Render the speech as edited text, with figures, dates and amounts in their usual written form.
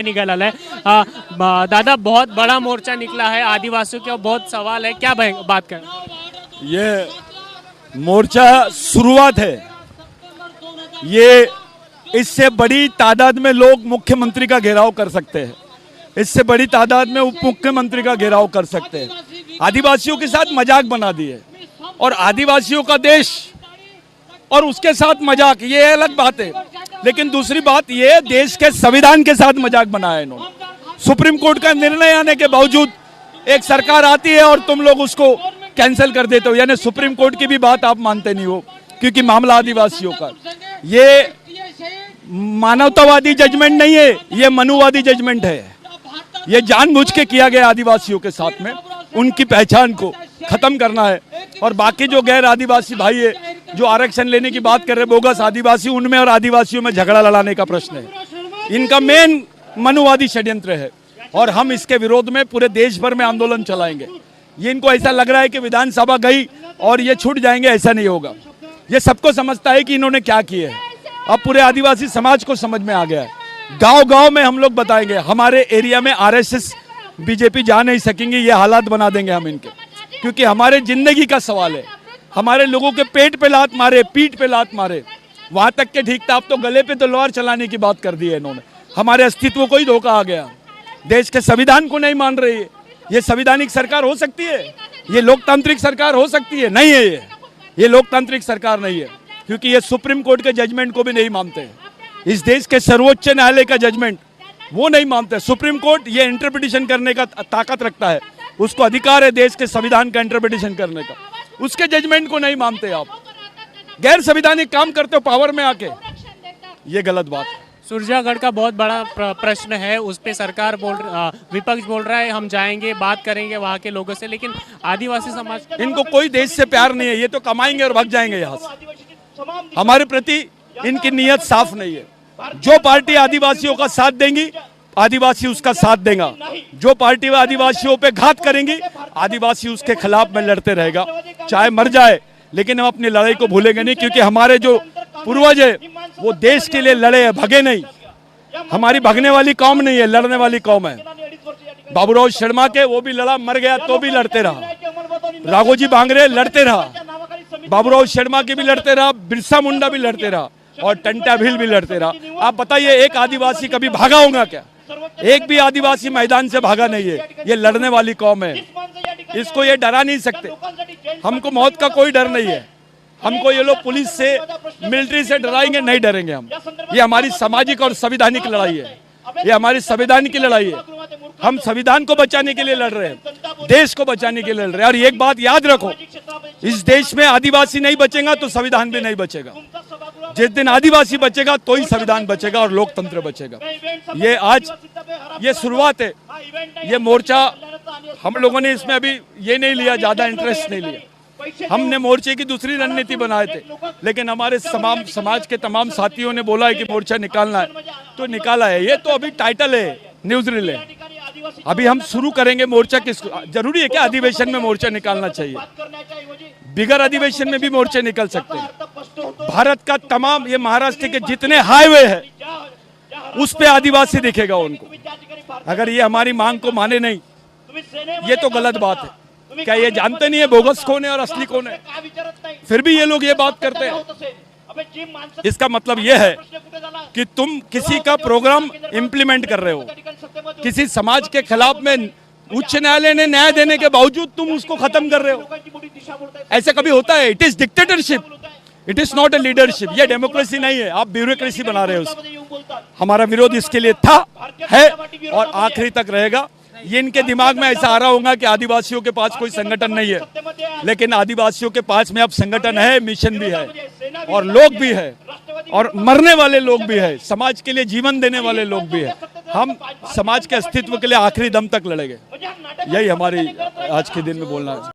निकला है। दादा, बहुत बड़ा मोर्चा निकला है आदिवासियों के, बहुत सवाल है, क्या बात करें? ये मोर्चा शुरुआत है। ये इससे बड़ी तादाद में लोग मुख्यमंत्री का घेराव कर सकते हैं, इससे बड़ी तादाद में उप मुख्यमंत्री का घेराव कर सकते हैं। आदिवासियों के साथ मजाक बना दिए और आदिवासियों का देश और उसके साथ मजाक, ये अलग बात है। लेकिन दूसरी बात, ये देश के संविधान के साथ मजाक बनाया इन्होंने। सुप्रीम कोर्ट का निर्णय आने के बावजूद एक सरकार आती है और तुम लोग उसको कैंसिल कर देते हो, यानी सुप्रीम कोर्ट की भी बात आप मानते नहीं हो, क्योंकि मामला आदिवासियों का। ये मानवतावादी जजमेंट नहीं है, ये मनुवादी जजमेंट है। ये जानबूझ के किया गया आदिवासियों के साथ में, उनकी पहचान को खत्म करना है। और बाकी जो गैर आदिवासी भाई है जो आरक्षण लेने की बात कर रहे, बोगस आदिवासी, उनमें और आदिवासियों में झगड़ा लड़ाने का प्रश्न है। इनका मेन मनुवादी षड्यंत्र है और हम इसके विरोध में पूरे देश भर में आंदोलन चलाएंगे। ये इनको ऐसा लग रहा है कि विधानसभा गई और ये छूट जाएंगे, ऐसा नहीं होगा। ये सबको समझता है कि इन्होंने क्या किया है। अब पूरे आदिवासी समाज को समझ में आ गया है। गांव गांव में हम लोग बताएंगे, हमारे एरिया में आरएसएस बीजेपी जा नहीं सकेंगे, ये हालात बना देंगे हम इनके, क्योंकि हमारे जिंदगी का सवाल है। हमारे लोगों के पेट पे लात मारे, पीठ पे लात मारे, वहां तक के ठीक था, अब तो गले पे तलवार चलाने की बात कर दी है इन्होंने। हमारे अस्तित्व को ही धोखा आ गया। देश के संविधान को नहीं मान रही है। ये संवैधानिक सरकार हो सकती है, ये लोकतांत्रिक सरकार हो सकती है? नहीं है। ये लोकतांत्रिक सरकार नहीं है, क्योंकि ये सुप्रीम कोर्ट के जजमेंट को भी नहीं मानते। इस देश के सर्वोच्च न्यायालय का जजमेंट वो नहीं मानते। सुप्रीम कोर्ट ये इंटरप्रिटेशन करने का ताकत रखता है, उसको अधिकार है देश के संविधान का इंटरप्रिटेशन करने का, उसके जजमेंट को नहीं मानते। आप गैर संवैधानिक काम करते हो पावर में आके, ये गलत बात है। सुरजागढ़ का बहुत बड़ा प्रश्न है, उस पे सरकार विपक्ष बोल रहा है हम जाएंगे, बात करेंगे वहाँ के लोगों से, लेकिन आदिवासी समाज, इनको कोई देश से प्यार नहीं है। ये तो कमाएंगे और भाग जाएंगे यहाँ से। हमारे प्रति इनकी नीयत साफ नहीं है। जो पार्टी आदिवासियों का साथ देंगी, आदिवासी उसका साथ देगा। जो पार्टी आदिवासियों पे घात करेंगी, आदिवासी उसके खिलाफ में लड़ते रहेगा, चाहे मर जाए। लेकिन हम अपनी लड़ाई को भूलेंगे नहीं, क्योंकि हमारे जो पूर्वज है वो देश के लिए लड़े हैं, भगे नहीं। हमारी भगने वाली कौम नहीं है, लड़ने वाली कौम है। बाबूराव शर्मा के, वो भी लड़ा, मर गया तो भी लड़ते रहा। राघोजी भांगरे लड़ते रहा, बाबूराव शर्मा के भी लड़ते रहा, बिरसा मुंडा भी लड़ते रहा और टंटा भील भी लड़ते रहा। आप बताइए, एक आदिवासी कभी भागा होगा क्या? एक भी आदिवासी मैदान से भागा नहीं है। ये लड़ने वाली कौम है, इसको ये डरा नहीं सकते। हमको मौत का कोई डर नहीं है। हमको ये लोग पुलिस से, मिलिट्री से डराएंगे, नहीं डरेंगे हम। ये हमारी सामाजिक और संवैधानिक लड़ाई है, ये हमारी संविधान की लड़ाई है। हम संविधान को बचाने के लिए लड़ रहे हैं, देश को बचाने के लिए लड़ रहे हैं। और एक बात याद रखो, इस देश में आदिवासी नहीं बचेगा तो संविधान भी नहीं बचेगा। जिस दिन आदिवासी बचेगा तो ही संविधान बचेगा और लोकतंत्र बचेगा। ये आज ये शुरुआत है। ये मोर्चा हम लोगों ने इसमें अभी ये नहीं लिया, ज्यादा इंटरेस्ट नहीं लिया। हमने मोर्चे की दूसरी रणनीति बनाए थे, लेकिन हमारे समाज के तमाम साथियों ने बोला है कि मोर्चा निकालना है, तो निकाला है। ये तो अभी टाइटल है, न्यूज रील है। अभी हम शुरू करेंगे मोर्चा। किसको जरूरी है क्या अधिवेशन में मोर्चा निकालना चाहिए? बिगर अधिवेशन में भी मोर्चे निकल सकते हैं। भारत का तमाम, ये महाराष्ट्र के जितने हाईवे है उस पे आदिवासी दिखेगा उनको। अगर ये हमारी मांग को माने नहीं, ये तो गलत बात है। क्या ये जानते नहीं है बोगस कौन है और असली कौन है? फिर भी ये लोग ये बात करते हैं। इसका मतलब ये है कि तुम किसी का प्रोग्राम इंप्लीमेंट कर रहे हो, किसी समाज के खिलाफ में उच्च न्यायालय ने न्याय देने के बावजूद तुम उसको खत्म कर रहे हो। ऐसा कभी होता है? It is dictatorship, it is not a leadership. ये डेमोक्रेसी नहीं है, आप ब्यूरोक्रेसी बना रहे हो। हमारा विरोध इसके लिए था, है और आखिरी तक रहेगा। ये इनके दिमाग में ऐसा आ रहा होगा कि आदिवासियों के पास कोई संगठन नहीं है, लेकिन आदिवासियों के पास में अब संगठन है, मिशन भी है और लोग भी है और मरने वाले लोग भी है, समाज के लिए जीवन देने वाले लोग भी है। हम समाज के अस्तित्व के लिए आखिरी दम तक लड़ेंगे। यही हमारी आज के दिन में बोलना है।